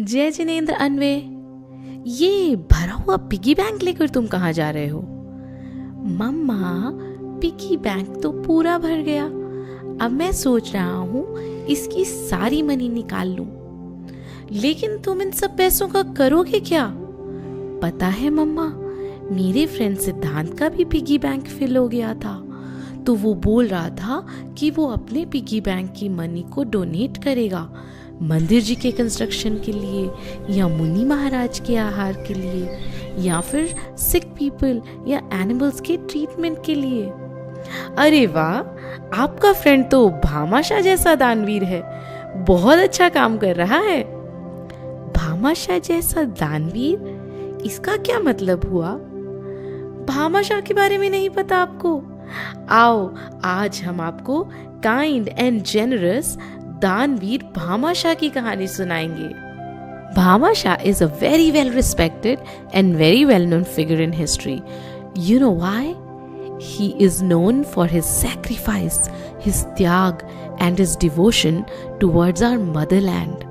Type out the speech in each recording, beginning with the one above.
जय जिनेंद्र अनवे, ये भरा हुआ पिगी बैंक लेकर तुम कहाँ जा रहे हो? मम्मा, पिगी बैंक तो पूरा भर गया। अब मैं सोच रहा हूँ इसकी सारी मनी निकाल लूं। लेकिन तुम इन सब पैसों का करोगे क्या? पता है मम्मा, मेरे फ्रेंड सिद्धांत का भी पिगी बैंक फिल हो गया था, तो वो बोल रहा था कि वो अपने पिगी बैंक की मनी को डोनेट करेगा मंदिर जी के कंस्ट्रक्शन के लिए, या मुनि महाराज के आहार के लिए, या फिर सिक पीपल या एनिमल्स के ट्रीटमेंट के लिए। अरे वाह, आपका फ्रेंड तो भामाशाह जैसा दानवीर है, बहुत अच्छा काम कर रहा है। भामाशाह जैसा दानवीर, इसका क्या मतलब हुआ? भामाशाह के बारे में नहीं पता आपको? आओ, आज हम आपको काइंड एंड जेनरस दानवीर भामाशाह की कहानी सुनाएंगे। Bhamashah is a very well respected and very well known figure in history. You know why? He is known for his sacrifice, his त्याग and his devotion towards our motherland.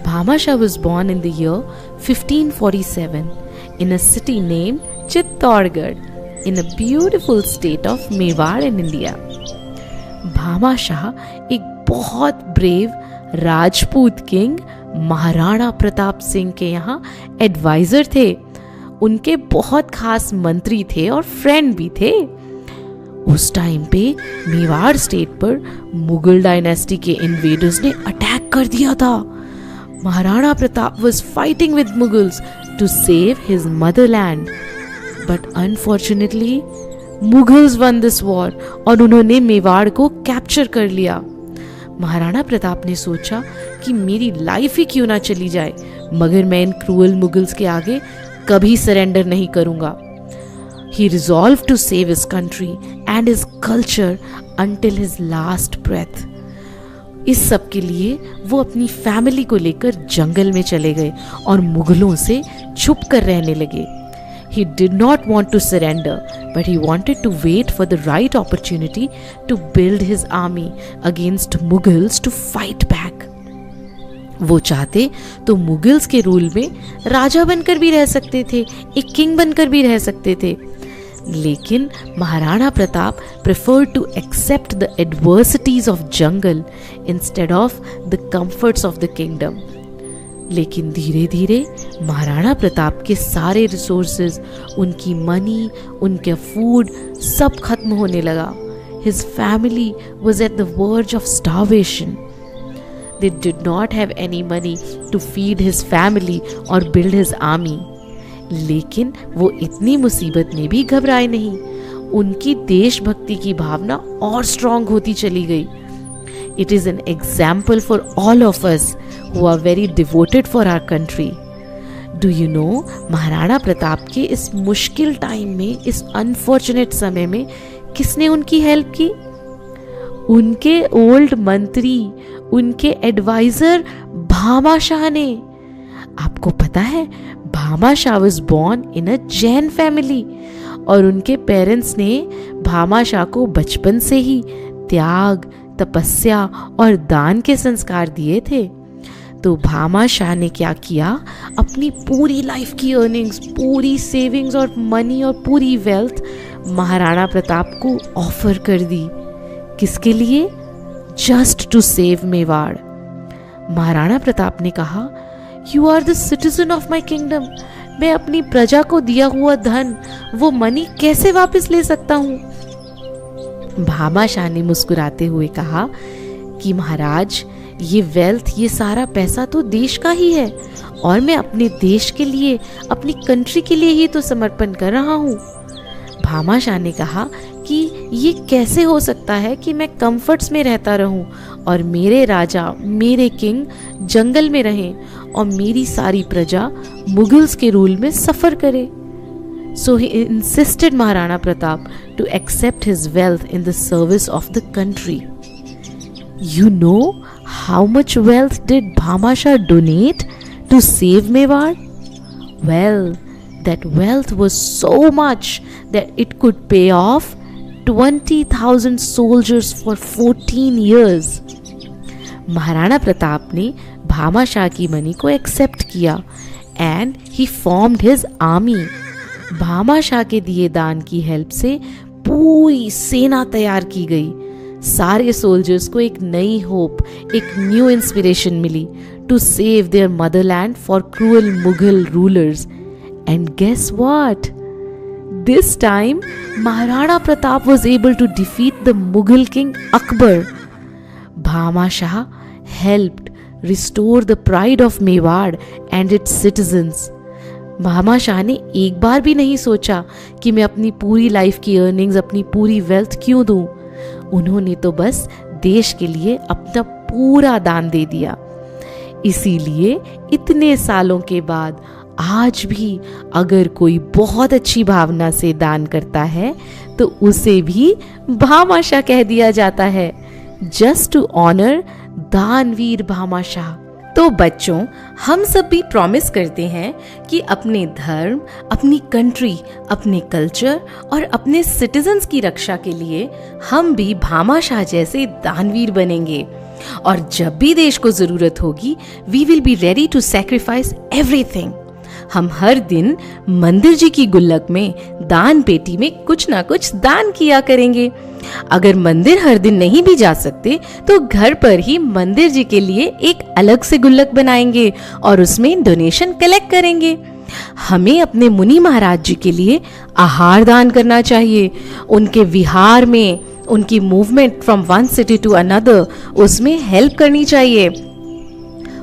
Bhamashah was born in the year 1547 in a city named Chittorgarh in a beautiful state of Mewar in India. Bhamashah एक बहुत brave Rajput king Maharana Pratap Singh के यहाँ adviser थे। उनके बहुत खास मंत्री थे और फ्रेंड भी थे। उस टाइम पे मेवाड़ स्टेट पर मुगल डायनेस्टी के इन्वेडर्स ने अटैक कर दिया था। Maharana Pratap was fighting with Mughals to save his motherland, but unfortunately Mughals won this war और उन्होंने मेवाड़ को कैप्चर कर लिया। महाराणा प्रताप ने सोचा कि मेरी लाइफ ही क्यों ना चली जाए, मगर मैं इन क्रूअल मुगल्स के आगे कभी सरेंडर नहीं करूंगा। He resolved to save his country and his culture until his last breath. इस सब के लिए वो अपनी फैमिली को लेकर जंगल में चले गए और मुगलों से छुप कर रहने लगे। He did not want to surrender, but he wanted to wait for the right opportunity to build his army against Mughals to fight back. वो चाहते तो मुगल्स के रूल में राजा बनकर भी रह सकते थे, एक किंग बनकर भी रह सकते थे, लेकिन Maharana Pratap preferred to accept the adversities of jungle instead of the comforts of the kingdom. लेकिन धीरे धीरे महाराणा प्रताप के सारे रिसोर्सेज, उनकी मनी, उनके फूड सब खत्म होने लगा। His family was at the verge of starvation. They did not have any money to feed his family or build his army. लेकिन वो इतनी मुसीबत में भी घबराए नहीं। उनकी देशभक्ति की भावना और स्ट्रॉन्ग होती चली गई। It is an example for all of us who are very devoted for our country. Do you know, Maharana Pratap के इस मुश्किल टाइम में, इस अनफॉर्चुनेट समय में किसने उनकी हेल्प की? उनके ओल्ड मंत्री, उनके एडवाइजर भामाशाह ने। आपको पता है, Bhamashah was born in a Jain family और उनके पेरेंट्स ने भामाशाह को बचपन से ही त्याग, तपस्या और दान के संस्कार दिए थे। तो भामाशाह ने क्या किया, अपनी पूरी लाइफ की अर्निंग्स, पूरी सेविंग्स और मनी और पूरी वेल्थ महाराणा प्रताप को ऑफर कर दी। किसके लिए? Just to save Mewar. Maharana Pratap ने कहा, you are the citizen of my kingdom. मैं अपनी प्रजा को दिया हुआ धन, वो मनी कैसे वापस ले सकता हूँ? भामाशाह ने मुस्कुराते हुए कहा कि महाराज, ये वेल्थ, ये सारा पैसा तो देश का ही है और मैं अपने देश के लिए, अपनी कंट्री के लिए ही तो समर्पण कर रहा हूँ। भामाशाह ने कहा कि ये कैसे हो सकता है कि मैं कंफर्ट्स में रहता रहूं और मेरे राजा, मेरे किंग जंगल में रहें और मेरी सारी प्रजा मुगल्स के रूल में सफ़र करे। So he insisted Maharana Pratap to accept his wealth in the service of the country. You know how much wealth did Bhamashah donate to save Mewar? Well, that wealth was so much that it could pay off 20,000 soldiers for 14 years. Maharana Pratap ने भामाशाह की money को accept किया and he formed his army. Bhamashah के दिए दान की help से पूरी सेना तैयार की गई। सारे सोल्जर्स को एक नई होप, एक न्यू इंस्पिरेशन मिली to save their motherland for cruel Mughal rulers. And guess what? This time, Maharana Pratap was able to defeat the Mughal king Akbar. Bhama Shah helped restore the pride of Mewar and its citizens. Bhama Shah ने एक बार भी नहीं सोचा कि मैं अपनी पूरी life की अर्निंग्स, अपनी पूरी वेल्थ क्यों दूं। उन्होंने तो बस देश के लिए अपना पूरा दान दे दिया। इसीलिए इतने सालों के बाद आज भी अगर कोई बहुत अच्छी भावना से दान करता है तो उसे भी भामाशाह कह दिया जाता है, जस्ट टू ऑनर दानवीर भामाशाह। तो बच्चों, हम सब भी प्रॉमिस करते हैं कि अपने धर्म, अपनी कंट्री, अपने कल्चर और अपने सिटीजन्स की रक्षा के लिए हम भी भामाशाह जैसे दानवीर बनेंगे। और जब भी देश को जरूरत होगी, we will be ready to sacrifice everything. हम हर दिन मंदिर जी की गुल्लक में, दान पेटी में कुछ ना कुछ दान किया करेंगे। अगर मंदिर हर दिन नहीं भी जा सकते तो घर पर ही मंदिर जी के लिए एक अलग से गुल्लक बनाएंगे और उसमें डोनेशन कलेक्ट करेंगे। हमें अपने मुनि महाराज जी के लिए आहार दान करना चाहिए। उनके विहार में, उनकी movement from one city to another, उसमें हेल्प करनी चाहिए।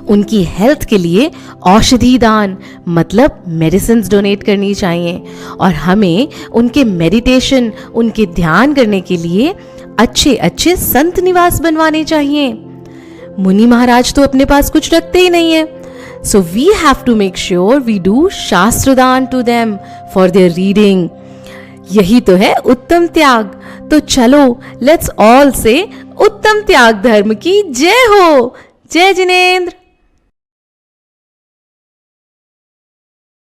उनकी हेल्थ के लिए औषधि दान मतलब मेडिसिन डोनेट करनी चाहिए। और हमें उनके मेडिटेशन, उनके ध्यान करने के लिए अच्छे अच्छे संत निवास बनवाने चाहिए। मुनि महाराज तो अपने पास कुछ रखते ही नहीं है, so we have to make sure we do शास्त्र दान to them for their reading. यही तो है उत्तम त्याग। तो चलो, लेट्स ऑल से उत्तम त्याग धर्म की जय हो। जय जिनेंद्र।